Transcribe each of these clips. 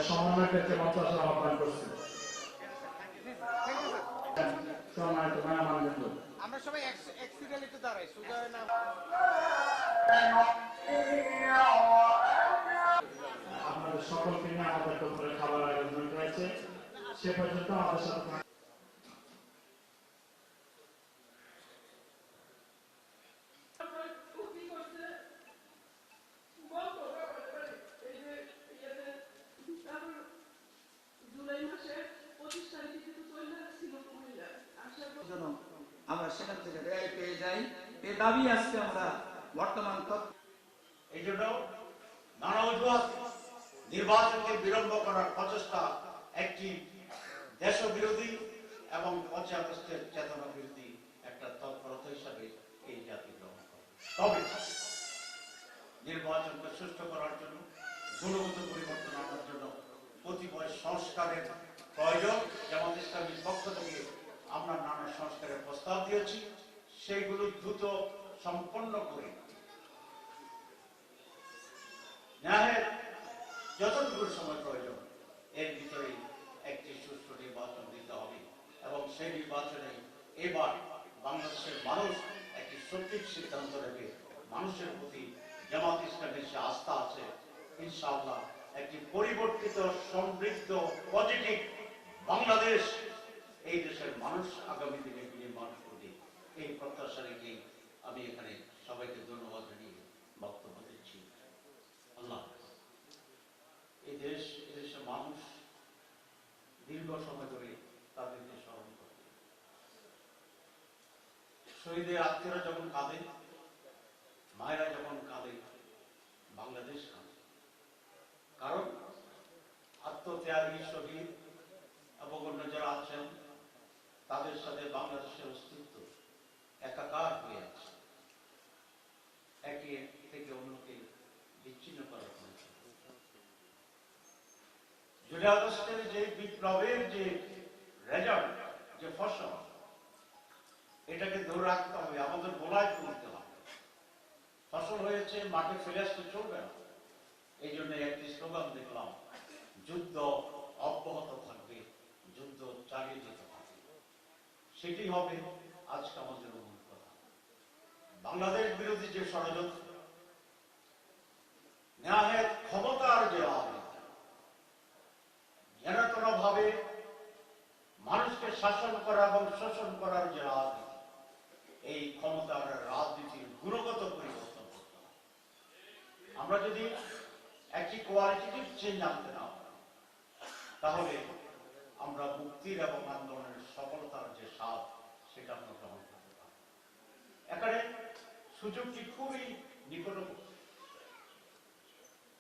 সমন্বয় ক্ষেত্রে মঞ্চ আহ্বান করছি। সম্মানিত মেহমান বন্ধু, আমরা সবাই এক সিরিয়াল একটু দাঁড়াই সুজয় না আপনাদের সকলকে নিয়ে আমাদের দুপুরে খাবার আয়োজন হয়েছে। সে পর্যন্ত আমাদের সাথে আমরা সেখান থেকে রেহাই পেয়ে যাই, এ দাবি আজকে আমরা বর্তমান এই জন্য নানা অজুহাত নির্বাচনকে বিলম্ব করার প্রচেষ্টা একটি দেশবিরোধী এবং ৫ই আগস্টের চেতনা বিরোধী একটা তৎপরতা হিসাবে এই জাতি গ্রহণ করে। তবে নির্বাচনকে সুষ্ঠু করার জন্য, গুণগত পরিবর্তন আনার জন্য কতিপয় সংস্কারের প্রয়োজন। জামাত ইসলামীর পক্ষ থেকে আমরা নানা সংস্কারের প্রস্তাব দিয়েছি, সেইগুলো দ্রুত সম্পন্ন করে ন্যায়ের যতটুকু সময় প্রয়োজন এর ভিতরে একটি সুষ্ঠু নির্বাচন দিতে হবে এবং সেই নির্বাচনে এবার বাংলাদেশের মানুষ একটি সঠিক সিদ্ধান্ত নেবে। মানুষের প্রতি জামাত ইসলামের যে আস্থা আছে, ইনশাআল্লাহ একটি পরিবর্তিত, সমৃদ্ধ, পজিটিভ বাংলাদেশ এই দেশের মানুষ আগামী দিনে নির্মাণ করবে। এই প্রত্যাশা রেখে আমি এখানে সবাইকে ধন্যবাদ জানিয়ে বক্তব্য দিচ্ছি। আল্লাহ এই দেশের মানুষ দীর্ঘ সময় ধরে তাদেরকে স্মরণ করে। শহীদের আত্মীয়রা যখন কাঁদে, মায়েরা যখন কাঁদে, বাংলাদেশ কাঁদে। কারণ আত্মত্যাগী শহীদ এবং অন্য যারা আছেন তাদের সাথে বাংলাদেশের অস্তিত্ব একাকার হয়ে আছে, একে থেকে অন্যকে বিচ্ছিন্ন করা হয়েছে। জুলাই আগস্টের যে বিপ্লবের যে রেজাল্ট, যে ফসল, এটাকে ধরে রাখতে হবে, আমাদের গোলায় তুলতে হবে। ফসল হয়েছে, মাঠে ফেলে আসতে চলবে না। এই জন্য একটি স্লোগান দেখলাম, যুদ্ধ অব্যাহত থাকবে, যুদ্ধ চালিয়ে যেতে হবে। সেটি হবে আজকে আমাদের মূল কথা। বাংলাদেশ বিরোধী যে ষড়যন্ত্র, ন্যায়ের ক্ষমতার যে আহ্বান, যেন কোনো ভাবে মানুষকে শাসন করা এবং শোষণ করার যে রাজনীতি, এই ক্ষমতার রাজনীতির গুণগত পরিবর্তন করতে হবে। আমরা যদি একটি কোয়ালিটেটিভ চেঞ্জ আনতে না পারি, তাহলে আমরা মুক্তির এবং আন্দোলনের সফলতার যে স্বাদ, সেটা আমরা গ্রহণ করতে পারি। এখানে সুযোগটি খুবই নিকটবর্তী।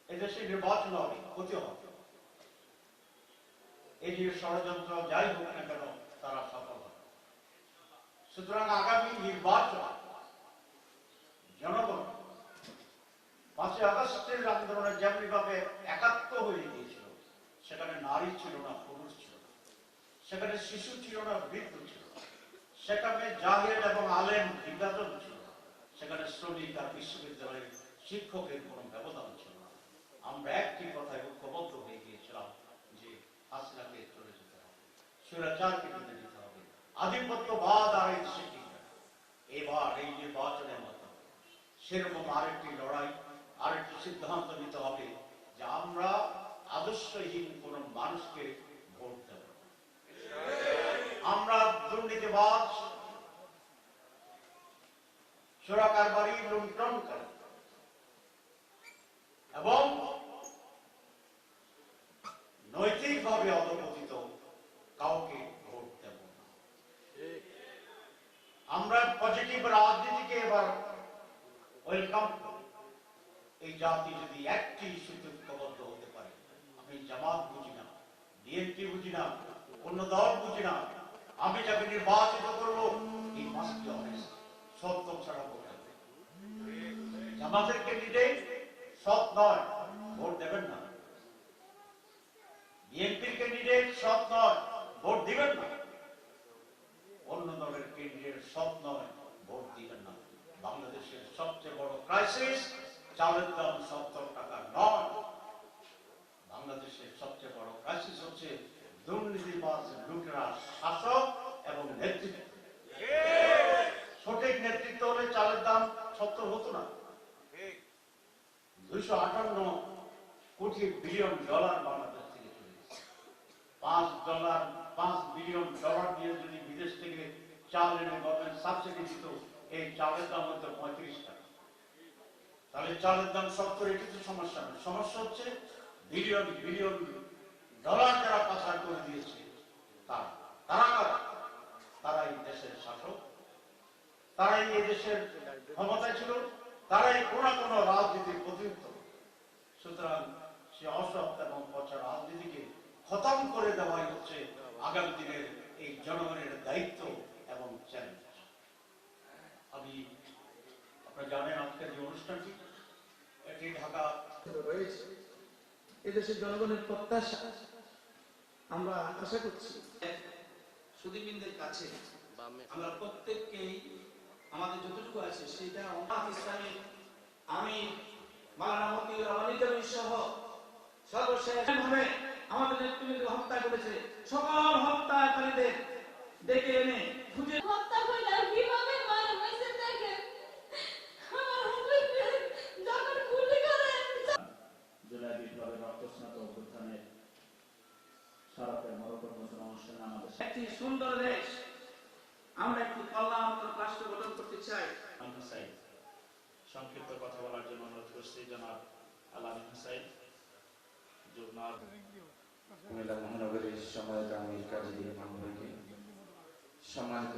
এদেশে নির্বাচন হবে, হতে হবে। এই যে ষড়যন্ত্র যাই হোক না কেন, তারা সফল হবে। সুতরাং আগামী নির্বাচন জনগণ ৫ই আগস্টের আন্দোলনে যেমনি ভাবে একাত্ম হয়ে গিয়েছিল, সেখানে নারী ছিল না, পুরুষ ছিল না, সেখানে শিশু ছিল না, বৃদ্ধ ছিল না, সেখানে জাহেল এবং আলেম বিভাজন ছিল না, সেখানে শ্রমিক আর বিশ্ববিদ্যালয়ের শিক্ষকের কোন ব্যবধান ছিল না। আমরা একটি কথায় ঐক্যবদ্ধ হয়ে গিয়েছিলাম যে হাসিনাকে চলে যেতে হবে, স্বৈরাচারকে তুলে দিতে হবে, আধিপত্যবাদ আর এই দেশে টিকবে না। এবার এই নির্বাচনের মাধ্যমে সেরকম আরেকটি লড়াই, আরেকটি সিদ্ধান্ত নিতে হবে যে আমরা আদর্শহীন কোন মানুষকে ভোট দেব না। আমরা দুর্নীতিবাজ, চোরাকারবারি, লুণ্ঠনকারী এবং নৈতিকভাবে অধপতিত কাউকে ভোট দেব না। আমরা পজিটিভ রাজনীতিকে এবার ওয়েলকাম করি। এই জাতি যদি একটি ইস্যুতে ঐক্যবদ্ধ হতে পারে, আমি জামাত বুঝি না, বিএনপি বুঝি না, অন্য দল বুঝি না, আমি যাকে নির্বাচিত করবো, এই মাস্ট বি অনেস্ট, সত্য ছাড়া ভোট দেবে। জামাতের ক্যান্ডিডেট সৎ নয়, ভোট দেবেন না। বিএনপির ক্যান্ডিডেট সৎ নয়, ভোট দিবেন না। অন্য দলের ক্যান্ডিডেট সৎ নয়, ভোট দিবেন না। বাংলাদেশের সবচেয়ে বড় ক্রাইসিস চালের দাম ৭০ টাকা নয়, বাংলাদেশের সবচেয়ে বড় ক্রাইসিস হচ্ছে দুর্নীতিবাজ লুটেরা শাসক এবং নেতৃত্ব। সঠিক নেতৃত্ব হলে চালের দাম 70 হতো না। 258 কোটি বিলিয়ন ডলার বাংলাদেশ থেকে চলে গেছে। $5 বিলিয়ন দিয়ে যদি বিদেশ থেকে চাল এনে গভর্নমেন্ট সাবসিডি দিত, এই চালের দাম হতো 35 টাকা। তাহলে চালের দাম 70, এটি তো সমস্যা নয়। সমস্যা হচ্ছে বিলিয়ন বিলিয়ন ডলার যারা পাচার করে দিয়েছে তারাই দেশের শাসক, তারাই এই দেশের ক্ষমতায় ছিল, তারাই কোন না কোন রাজনীতির প্রতিনিধিত্ব। সুতরাং সে অসৎ এবং পচা রাজনীতিকে খতম করে দেওয়াই হচ্ছে আগামী দিনের এই জনগণের দায়িত্ব এবং চ্যালেঞ্জ। আপনারা জানেন আজকের যে অনুষ্ঠানটি, এটি ঢাকা রয়েছে এদেশের জনগণের প্রত্যাশা। আমরা আশা করছি সুদীপদের কাছে আমরা প্রত্যেককেই আমাদের যতটুকু আছে সেটা ইসলামী আমি মাওলানা মতিউর রহমান সহ সর্বশেষ ভাবে আমাদের নেতৃবৃন্দ হত্যা করেছে, সকল হত্যাকারীদের ডেকে এনে খুঁজে হত্যা কইলা কিভাবে মারা হইছে দেখেন। আমার হুজুরকে যখন গুলি করে জুলাই বিপ্লবের রক্তস্নাত অভ্যুত্থানের স্মারকের মরকর্মণ অনুষ্ঠানে আমাদের একটি সুন্দর দেশ, আমরা একটি কল্যাণমূলক রাষ্ট্র গঠন করতে চাই। হুসাইন সংক্ষিপ্ত কথা বলার জন্য অনুরোধ করছি জনাব আলামিন হুসাইন। কুমিল্লা মহানগরীর সম্মানিত আমির কাজী ইমাম ভাইকে, সম্মানিত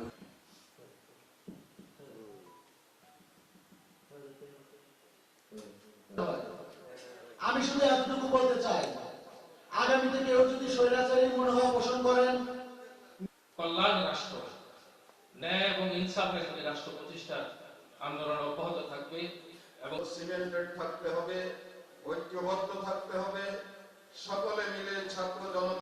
আমি শুধু এতটুকু বলতে চাই, আগামীতে কেউ যদি স্বৈরাচারী মনোভাব পোষণ করেন, কল্যাণ রাষ্ট্র, ন্যায় এবং ইনসাফের সাথে রাষ্ট্র প্রতিষ্ঠার আন্দোলন অব্যাহত থাকবে এবং সিমেন্টেড থাকতে হবে, ঐক্যবদ্ধ থাকতে হবে, সকলে মিলে ছাত্র জনতা